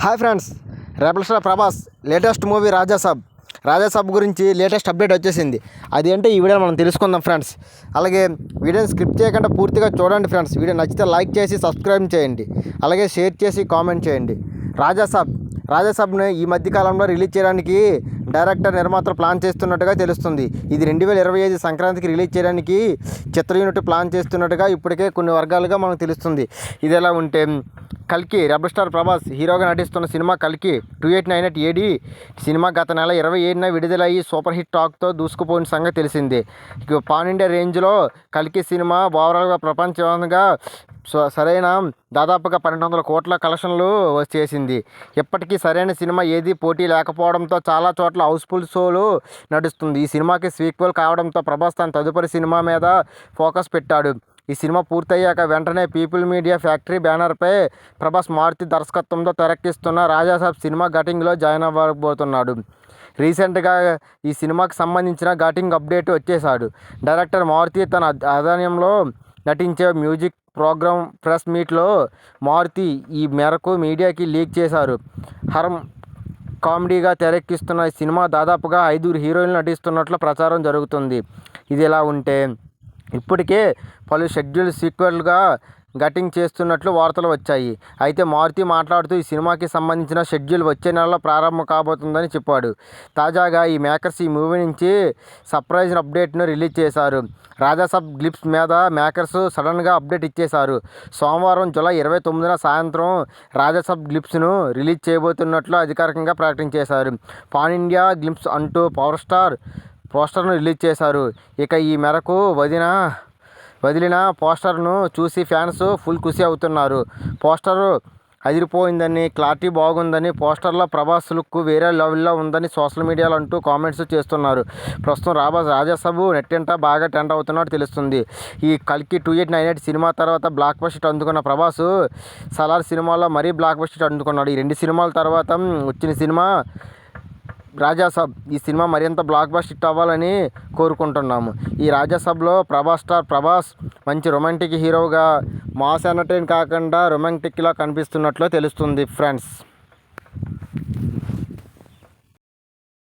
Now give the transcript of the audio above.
Hi friends, rebel star Prabhas latest movie Raja Saab గురించి latest update వచ్చేసింది. అది అంటే ఈ వీడియో మనం తెలుసుకుందాం ఫ్రెండ్స్. అలాగే వీడియోని స్క్రిప్ట్ చేయకుండా పూర్తిగా చూడండి ఫ్రెండ్స్. వీడియో నచ్చితే లైక్ చేసి సబ్స్క్రైబ్ చేయండి, అలాగే షేర్ చేసి కామెంట్ చేయండి. రాజాసాబ్ని ఈ మధ్యకాలంలో రిలీజ్ చేయడానికి డైరెక్టర్ నిర్మాతలు ప్లాన్ చేస్తున్నట్టుగా తెలుస్తుంది. ఇది 2025 సంక్రాంతికి రిలీజ్ చేయడానికి చిత్ర యూనిట్ ప్లాన్ చేస్తున్నట్టుగా ఇప్పటికే కొన్ని వర్గాలుగా మనకు తెలుస్తుంది. ఇది ఎలా ఉంటే, కల్కి రెబల్ స్టార్ ప్రభాస్ హీరోగా నటిస్తున్న సినిమా కల్కి 2898 AD సినిమా గత నెల 27న విడుదలయ్యి సూపర్ హిట్ టాక్తో దూసుకుపోయిన సంగతి తెలిసిందే. ఇక పాన్ ఇండియా రేంజ్లో కల్కి సినిమా ఓవరాల్గా ప్రపంచంగా సరైన దాదాపుగా 1200 కోట్ల కలెక్షన్లు చేసింది. ఇప్పటికీ సరైన సినిమా ఏది పోటీ లేకపోవడంతో చాలా చోట్ల హౌస్ఫుల్ షోలు నడుస్తుంది. ఈ సినిమాకి సీక్వెల్ కావడంతో ప్రభాస్ తన తదుపరి సినిమా మీద ఫోకస్ పెట్టాడు. ఈ సినిమా పూర్తయ్యాక వెంటనే పీపుల్ మీడియా ఫ్యాక్టరీ బ్యానర్పై ప్రభాస్ మారుతి దర్శకత్వంలో తెరకెక్కిస్తున్న రాజాసాబ్ సినిమా షూటింగ్లో జాయిన్ అవ్వబోతున్నాడు. రీసెంట్గా ఈ సినిమాకి సంబంధించిన షూటింగ్ అప్డేట్ వచ్చేశాడు. డైరెక్టర్ మారుతి తన ఆధ్వర్యంలో నటించే మ్యూజిక్ ప్రోగ్రామ్ ప్రెస్ మీట్లో మారుతి ఈ మేరకు మీడియాకి లీక్ చేశారు. హరం కామెడీగా తెరకెక్కిస్తున్న ఈ సినిమా దాదాపుగా 5 హీరోయిన్లు నటిస్తున్నట్లు ప్రచారం జరుగుతుంది. ఇది ఎలా ఉంటే, ఇప్పటికే పలు షెడ్యూల్ సీక్వెల్గా షూటింగ్ చేస్తున్నట్లు వార్తలు వచ్చాయి. అయితే మారుతి మాట్లాడుతూ ఈ సినిమాకి సంబంధించిన షెడ్యూల్ వచ్చే నెలలో ప్రారంభం కాబోతుందని చెప్పాడు. తాజాగా ఈ మేకర్స్ ఈ మూవీ నుంచి సర్ప్రైజ్ అప్డేట్ను రిలీజ్ చేశారు. రాజాసాబ్ గ్లిప్స్ మీద మేకర్స్ సడన్గా అప్డేట్ ఇచ్చేశారు. సోమవారం జూలై 29న సాయంత్రం రాజాసాబ్ గ్లిప్స్ను రిలీజ్ చేయబోతున్నట్లు అధికారికంగా ప్రకటించేశారు. పాన్ ఇండియా గ్లిప్స్ అంటూ పోస్టర్ను రిలీజ్ చేశారు. ఇక ఈ మేరకు వదిలిన పోస్టర్ను చూసి ఫ్యాన్స్ ఫుల్ ఖుషి అవుతున్నారు. పోస్టర్ అదిరిపోయిందని, క్లారిటీ బాగుందని, పోస్టర్లో ప్రభాస్ లుక్ వేరే లెవెల్లో ఉందని సోషల్ మీడియాలో అంటూ కామెంట్స్ చేస్తున్నారు. ప్రస్తుతం రాజాసాబ్ నెట్టింట బాగా ట్రెండ్ అవుతున్నట్టు తెలుస్తుంది. ఈ కల్కి 2898 సినిమా తర్వాత బ్లాక్ బస్టర్ అందుకున్న ప్రభాస్ సలార్ సినిమాలో మరీ బ్లాక్ బస్టర్ అందుకున్నాడు. ఈ 2 సినిమాల తర్వాత వచ్చిన సినిమా రాజాసాబ్. ఈ సినిమా మరింత బ్లాక్ బస్టర్ హిట్ అవ్వాలని కోరుకుంటున్నాము. ఈ రాజాసాబ్లో ప్రభాస్ మంచి రొమాంటిక్ హీరోగా మాస్ ఎంటర్టైన్ కాకుండా రొమాంటిక్లా కనిపిస్తున్నట్లు తెలుస్తుంది ఫ్రెండ్స్.